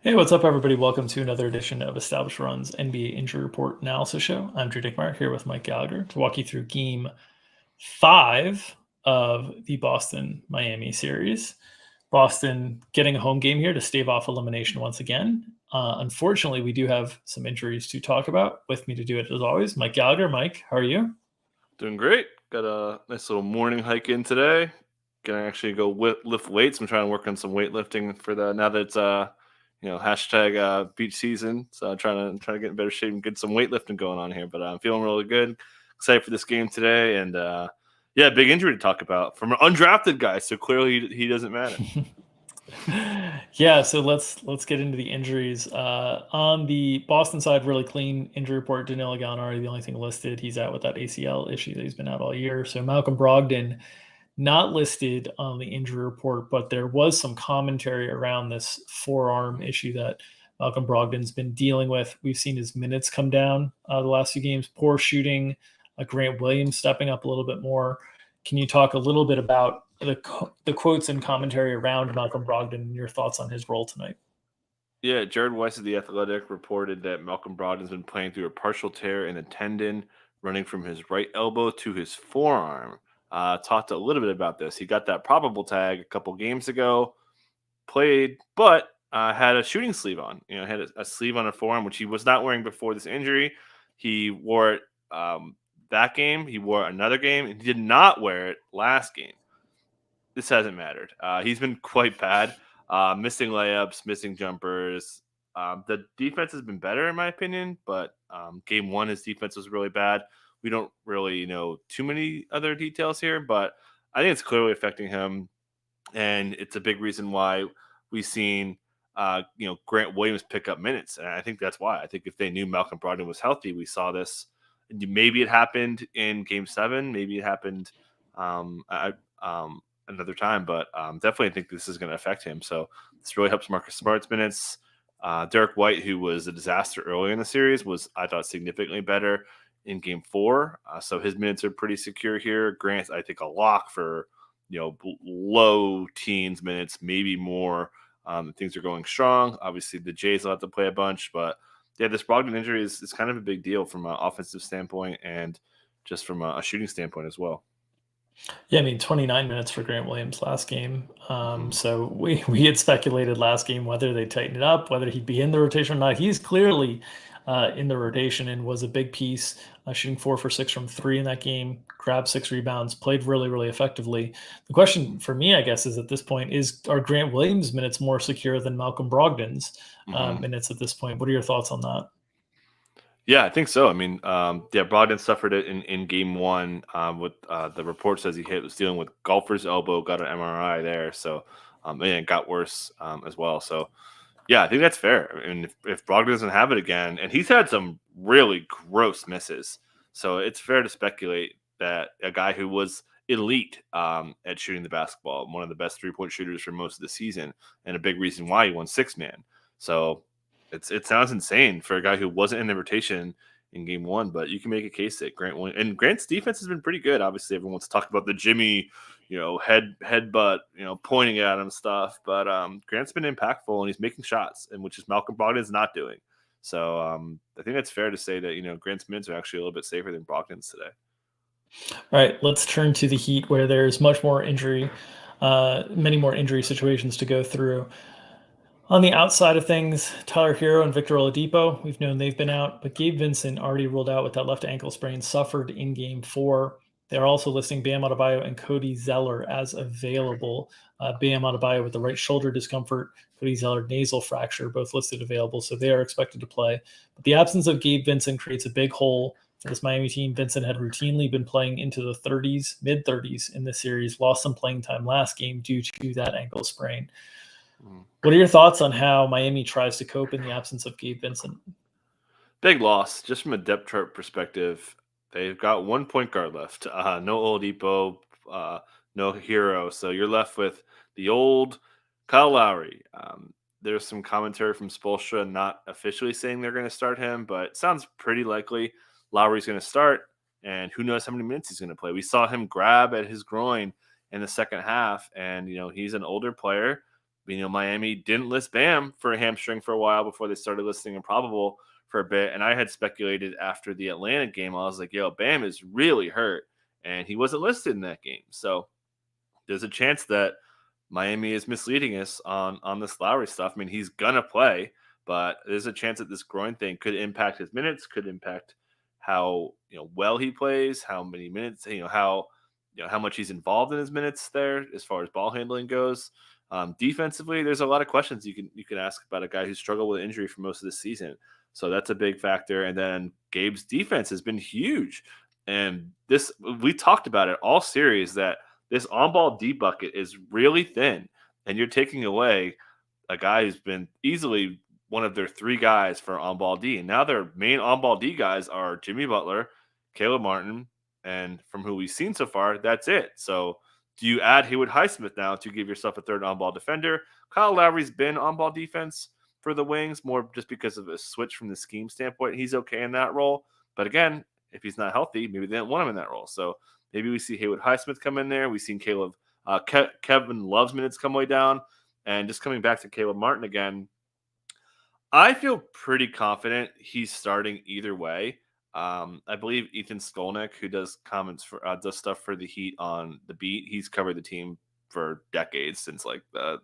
Hey, what's up, everybody? Welcome to another edition of Established Run's NBA Injury Report Analysis Show. I'm Drew Dinkmeyer here with Mike Gallagher to walk you through Game 5 of the Boston-Miami series. Boston getting a home game here to stave off elimination once again. Unfortunately, we do have some injuries to talk about. With me to do it, as always, Mike Gallagher. Mike, how are you? Doing great. Got a nice little morning hike in today. Gonna actually go lift weights. I'm trying to work on some weightlifting for the now that it's hashtag beach season. So I'm trying to get in better shape and get some weightlifting going on here. But I'm feeling really good. Excited for this game today, and yeah, big injury to talk about from an undrafted guy. So clearly he doesn't matter. Yeah, so let's get into the injuries. On the Boston side, really clean injury report. Danilo Gallinari, the only thing listed. He's out with that ACL issue that he's been out all year. So Malcolm Brogdon, not listed on the injury report, but there was some commentary around this forearm issue that Malcolm Brogdon's been dealing with. We've seen his minutes come down the last few games. Poor shooting. Grant Williams stepping up a little bit more. Can you talk a little bit about the quotes and commentary around Malcolm Brogdon and your thoughts on his role tonight? Yeah, Jared Weiss of The Athletic reported that Malcolm Brogdon's been playing through a partial tear in the tendon running from his right elbow to his forearm. Talked a little bit about this. He got that probable tag a couple games ago, played, but had a shooting sleeve on. Had a sleeve on a forearm, which he was not wearing before this injury. He wore it that game. He wore it another game, and he did not wear it last game. This hasn't mattered. He's been quite bad, missing layups, missing jumpers. The defense has been better in my opinion, but game one, his defense was really bad. We don't really know too many other details here, but I think it's clearly affecting him, and it's a big reason why we've seen Grant Williams pick up minutes, and I think that's why. I think if they knew Malcolm Brogdon was healthy, we saw this. Maybe it happened in Game 7. Maybe it happened another time, but definitely I think this is going to affect him. So this really helps Marcus Smart's minutes. Derek White, who was a disaster early in the series, was, I thought, significantly better in Game 4. So his minutes are pretty secure here. Grant, I think, a lock for low teens minutes, maybe more. Things are going strong. Obviously, the Jays will have to play a bunch, but yeah, this Brogdon injury is kind of a big deal from an offensive standpoint and just from a shooting standpoint as well. Yeah, I mean, 29 minutes for Grant Williams last game. Mhm. So we had speculated last game whether they tighten it up, whether he'd be in the rotation or not. He's clearly in the rotation and was a big piece, shooting 4 for 6 from three in that game, grabbed 6 rebounds, played really, really effectively. The question for me, I guess, is at this point are Grant Williams' minutes more secure than Malcolm Brogdon's Mhm. minutes at this point? What are your thoughts on that? Yeah, I think so. I mean, yeah, Brogdon suffered it in game one. With the report says was dealing with golfer's elbow, got an MRI there, so and it got worse as well. So yeah, I think that's fair. I mean, if Brogdon doesn't have it again, and he's had some really gross misses, so it's fair to speculate that a guy who was elite at shooting the basketball, one of the best 3-point shooters for most of the season, and a big reason why he won six man. So it sounds insane for a guy who wasn't in the rotation in game one, but you can make a case that Grant's defense has been pretty good. Obviously, everyone wants to talk about the Jimmy, headbutt, pointing at him stuff, but Grant's been impactful and he's making shots, and which is Malcolm Brogdon's not doing. So I think that's fair to say that Grant's minutes are actually a little bit safer than Brogdon's today. All right, let's turn to the Heat, where there's much more injury, many more injury situations to go through. On the outside of things, Tyler Hero and Victor Oladipo, we've known they've been out, but Gabe Vincent already ruled out with that left ankle sprain, suffered in Game 4. They're also listing Bam Adebayo and Cody Zeller as available. Bam Adebayo with the right shoulder discomfort, Cody Zeller nasal fracture, both listed available, so they are expected to play. But the absence of Gabe Vincent creates a big hole for this Miami team. Vincent had routinely been playing into the 30s, mid 30s in this series, lost some playing time last game due to that ankle sprain. Mhm. What are your thoughts on how Miami tries to cope in the absence of Gabe Vincent? Big loss, just from a depth chart perspective. They've got one point guard left. No Oladipo, no Hero. So you're left with the old Kyle Lowry. There's some commentary from Spoelstra not officially saying they're going to start him, but it sounds pretty likely Lowry's going to start. And who knows how many minutes he's going to play. We saw him grab at his groin in the second half, and he's an older player. Miami didn't list Bam for a hamstring for a while before they started listing improbable for a bit. And I had speculated after the Atlanta game, I was like, yo, Bam is really hurt. And he wasn't listed in that game. So there's a chance that Miami is misleading us on this Lowry stuff. I mean, he's gonna play, but there's a chance that this groin thing could impact his minutes, could impact how well he plays, how many minutes, how much he's involved in his minutes there as far as ball handling goes. Defensively, there's a lot of questions you can ask about a guy who struggled with injury for most of the season. So that's a big factor. And then Gabe's defense has been huge. And this we talked about it all series that this on-ball D bucket is really thin, and you're taking away a guy who's been easily one of their three guys for on-ball D. And now their main on-ball D guys are Jimmy Butler, Caleb Martin, and from who we've seen so far, that's it. So do you add Haywood Highsmith now to give yourself a third on-ball defender? Kyle Lowry's been on-ball defense for the Wings, more just because of a switch from the scheme standpoint. He's okay in that role. But again, if he's not healthy, maybe they didn't want him in that role. So maybe we see Haywood Highsmith come in there. We've seen Kevin Love's minutes come way down. And just coming back to Caleb Martin again, I feel pretty confident he's starting either way. I believe Ethan Skolnick, who does does stuff for the Heat on the beat, he's covered the team for decades since like the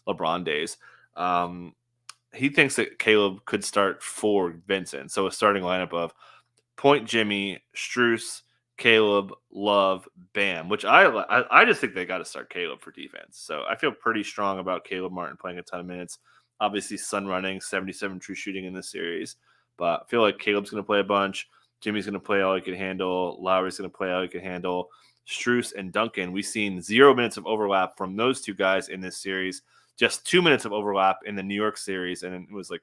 LeBron days. He thinks that Caleb could start for Vincent. So a starting lineup of Point Jimmy, Strus, Caleb, Love, Bam, which I just think they got to start Caleb for defense. So I feel pretty strong about Caleb Martin playing a ton of minutes. Obviously, sun running, 77 true shooting in this series. But I feel like Caleb's going to play a bunch. Jimmy's going to play all he can handle. Lowry's going to play all he can handle. Strus and Duncan, we've seen 0 minutes of overlap from those two guys in this series. Just 2 minutes of overlap in the New York series, and it was like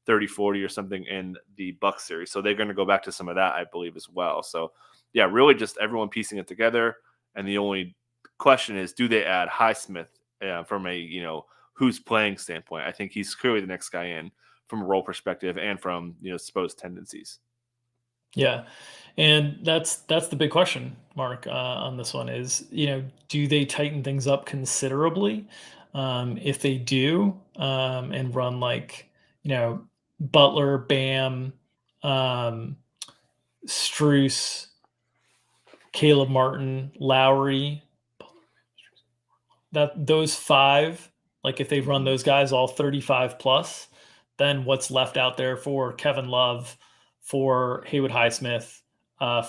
30-40 or something in the Bucks series. So they're going to go back to some of that, I believe, as well. So, yeah, really just everyone piecing it together. And the only question is, do they add Highsmith from a, who's playing standpoint? I think he's clearly the next guy in from a role perspective and from, supposed tendencies. Yeah. And that's the big question, Mark, on this one is, do they tighten things up considerably? If they do, and run like, Butler, Bam, Strus, Caleb Martin, Lowry, that those five, like if they run those guys all 35 plus, then what's left out there for Kevin Love, for Haywood Highsmith,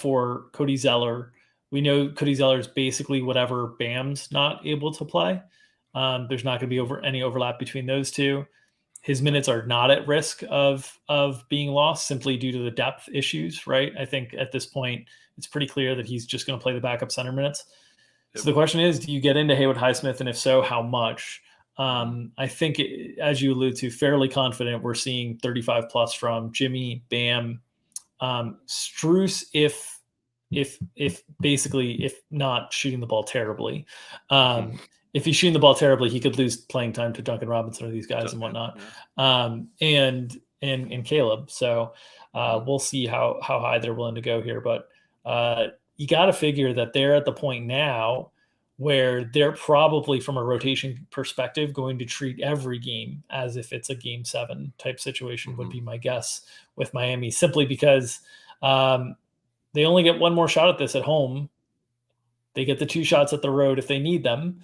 for Cody Zeller? We know Cody Zeller is basically whatever Bam's not able to play. There's not going to be any overlap between those two. His minutes are not at risk of being lost simply due to the depth issues, right? I think at this point, it's pretty clear that he's just going to play the backup center minutes. Yep. So the question is, do you get into Haywood Highsmith? And if so, how much? I think, as you allude to, fairly confident we're seeing 35 plus from Jimmy, Bam, Strus, if not shooting the ball terribly. If he's shooting the ball terribly, he could lose playing time to Duncan Robinson or these guys and whatnot. And Caleb. So we'll see how high they're willing to go here. But you got to figure that they're at the point now where they're probably, from a rotation perspective, going to treat every game as if it's a game 7 type situation, would be my guess with Miami, simply because they only get one more shot at this at home. They get the 2 shots at the road if they need them.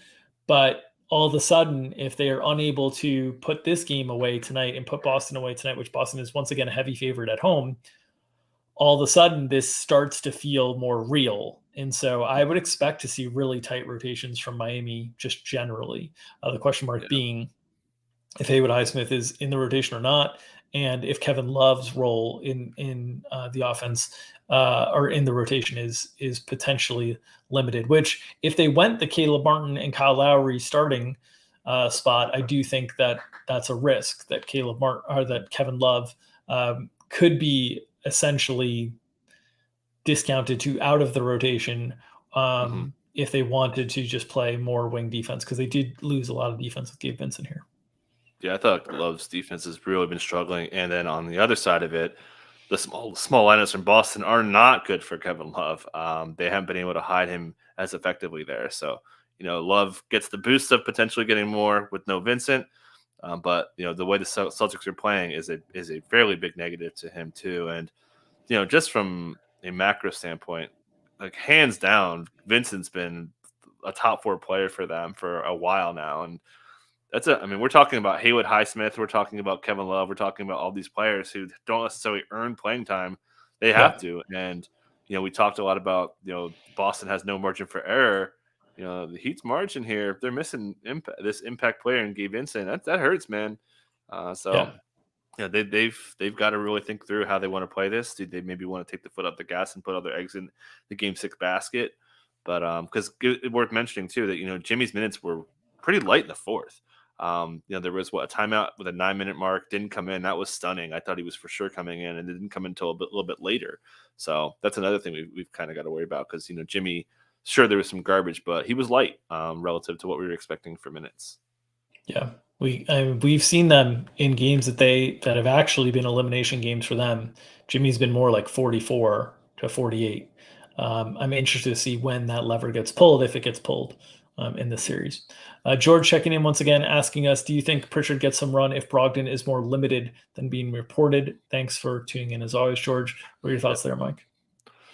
But all of a sudden, if they are unable to put this game away tonight and put Boston away tonight, which Boston is once again a heavy favorite at home, all of a sudden this starts to feel more real. And so I would expect to see really tight rotations from Miami just generally. The question mark being if Haywood Highsmith is in the rotation or not, and if Kevin Love's role in the offense or in the rotation is potentially limited. Which, if they went the Caleb Martin and Kyle Lowry starting spot, I do think that that's a risk that Kevin Love could be essentially discounted to out of the rotation if they wanted to just play more wing defense, because they did lose a lot of defense with Gabe Vincent here. Yeah, I thought Love's defense has really been struggling. And then on the other side of it, the small lineups from Boston are not good for Kevin Love. They haven't been able to hide him as effectively there. So, Love gets the boost of potentially getting more with no Vincent. But the way the Celtics are playing is a fairly big negative to him too. And just from a macro standpoint, like hands down, Vincent's been a top 4 player for them for a while now. And we're talking about Haywood Highsmith, we're talking about Kevin Love, we're talking about all these players who don't necessarily earn playing time. They have Yeah. to. And we talked a lot about Boston has no margin for error. The Heat's margin here, if they're missing this impact player in Gabe Vincent, that hurts, man. So Yeah. they've got to really think through how they want to play this. Do they maybe want to take the foot off the gas and put all their eggs in the game 6 basket? But because it's worth mentioning too that Jimmy's minutes were pretty light in the fourth. There was a timeout with a 9-minute mark, didn't come in. That was stunning. I thought he was for sure coming in, and it didn't come in until a little bit later. So that's another thing we've kind of got to worry about because Jimmy, sure there was some garbage, but he was light relative to what we were expecting for minutes. Yeah, we've seen them in games that have actually been elimination games for them. Jimmy's been more like 44 to 48. I'm interested to see when that lever gets pulled, if it gets pulled in this series. George checking in once again, asking us, do you think Pritchard gets some run if Brogdon is more limited than being reported? Thanks for tuning in as always, George. What are your thoughts there, Mike?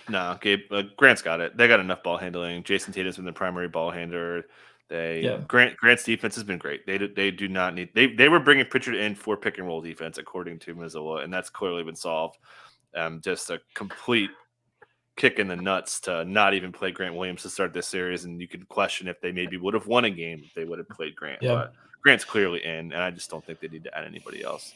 No, Gabe, Grant's got it. They got enough ball handling. Jason Tatum's been the primary ball handler. Yeah. Grant's defense has been great. They do not need they were bringing Pritchard in for pick and roll defense according to Mazzola, and that's clearly been solved. Just a complete kick in the nuts to not even play Grant Williams to start this series, and you could question if they maybe would have won a game if they would have played Grant. Yeah. But Grant's clearly in, and I just don't think they need to add anybody else.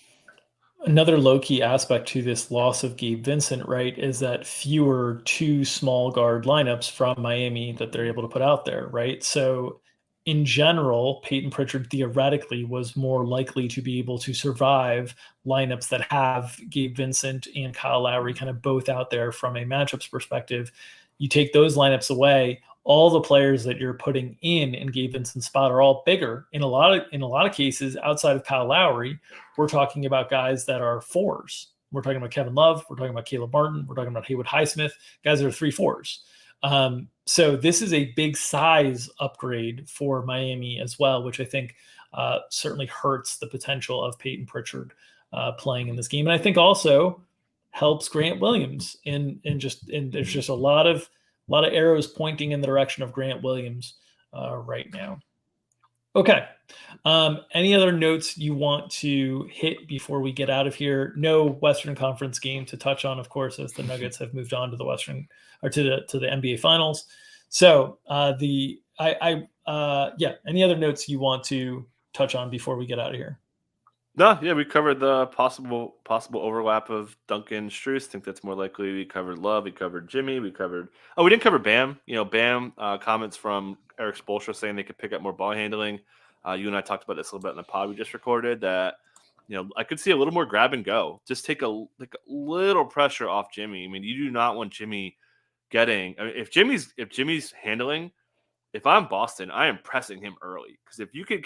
Another low-key aspect to this loss of Gabe Vincent, right, is that fewer 2 small guard lineups from Miami that they're able to put out there, right? So in general, Peyton Pritchard theoretically was more likely to be able to survive lineups that have Gabe Vincent and Kyle Lowry kind of both out there from a matchups perspective. You take those lineups away, all the players that you're putting in Gabe Vincent's spot are all bigger. In a lot of cases, outside of Kyle Lowry, we're talking about guys that are 4s. We're talking about Kevin Love. We're talking about Caleb Martin. We're talking about Haywood Highsmith, guys that are 3-4s. So this is a big size upgrade for Miami as well, which I think certainly hurts the potential of Peyton Pritchard playing in this game. And I think also helps Grant Williams there's just a lot of arrows pointing in the direction of Grant Williams right now. Okay. Any other notes you want to hit before we get out of here? No Western Conference game to touch on, of course, as the Nuggets have moved on to the Western or to the NBA Finals. So any other notes you want to touch on before we get out of here? No, yeah, we covered the possible overlap of Duncan Strus. I think that's more likely. We covered Love. We covered Jimmy. We didn't cover Bam. Bam comments from Eric Spoelstra saying they could pick up more ball handling. You and I talked about this a little bit in the pod we just recorded. That I could see a little more grab and go. Just take a little pressure off Jimmy. I mean, you do not want Jimmy getting. I mean, if Jimmy's handling, if I'm Boston, I am pressing him early because if you could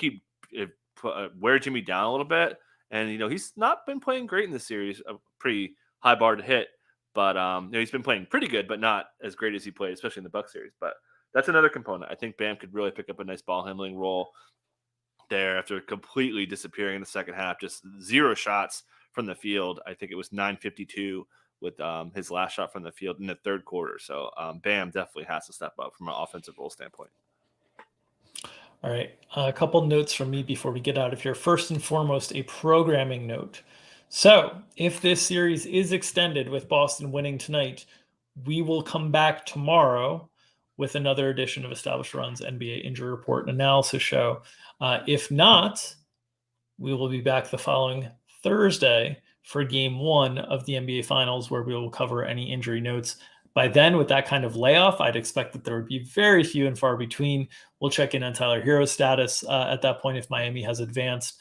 wear Jimmy down a little bit, and he's not been playing great in this series, a pretty high bar to hit, but he's been playing pretty good, but not as great as he played, especially in the Bucks series. But that's another component. I think Bam could really pick up a nice ball handling role there after completely disappearing in the second half, just 0 shots from the field. I think it was 952 with his last shot from the field in the third quarter. So Bam definitely has to step up from an offensive role standpoint. All right, a couple notes from me before we get out of here. First and foremost, a programming note. So if this series is extended with Boston winning tonight, we will come back tomorrow with another edition of Established Run's NBA Injury Report and Analysis Show. If not, we will be back the following Thursday for Game 1 of the NBA Finals, where we will cover any injury notes. By then, with that kind of layoff, I'd expect that there would be very few and far between. We'll check in on Tyler Hero's status at that point if Miami has advanced.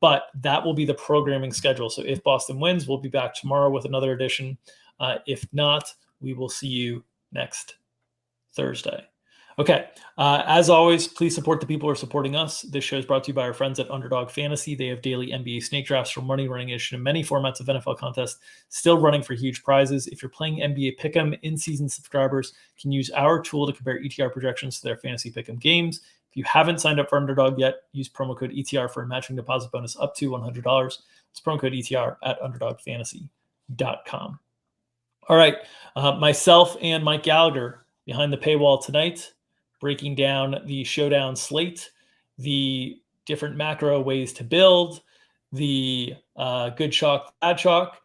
But that will be the programming schedule. So if Boston wins, we'll be back tomorrow with another edition. If not, we will see you next Thursday. Okay. As always, please support the people who are supporting us. This show is brought to you by our friends at Underdog Fantasy. They have daily NBA snake drafts for money, running edition, and many formats of NFL contests, still running for huge prizes. If you're playing NBA Pick'em, in-season subscribers can use our tool to compare ETR projections to their fantasy Pick'em games. If you haven't signed up for Underdog yet, use promo code ETR for a matching deposit bonus up to $100. It's promo code ETR at underdogfantasy.com. All right. Myself and Mike Gallagher behind the paywall tonight, breaking down the showdown slate, the different macro ways to build, the good chalk, bad chalk.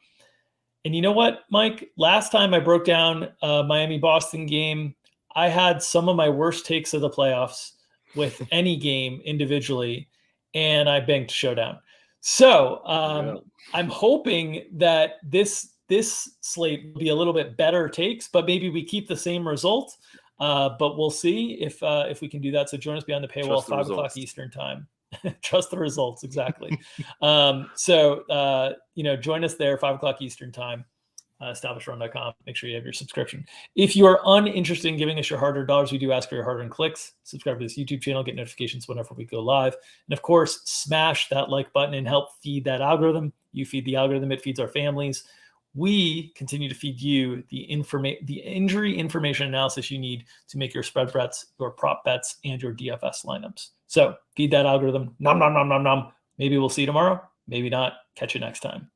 And you know what, Mike? Last time I broke down Miami-Boston game, I had some of my worst takes of the playoffs with any game individually, and I banked showdown. So I'm hoping that this slate will be a little bit better takes, but maybe we keep the same result. But we'll see if we can do that. So join us behind the paywall, 5 o'clock Eastern time. Trust the results, exactly. Join us there, 5 o'clock Eastern time, establishedrun.com. Make sure you have your subscription. If you are uninterested in giving us your hard-earned dollars, we do ask for your hard-earned clicks. Subscribe to this YouTube channel, get notifications whenever we go live. And of course, smash that like button and help feed that algorithm. You feed the algorithm, it feeds our families. We continue to feed you the injury information analysis you need to make your spread bets, your prop bets, and your DFS lineups. So feed that algorithm. Nom, nom, nom, nom, nom. Maybe we'll see you tomorrow. Maybe not. Catch you next time.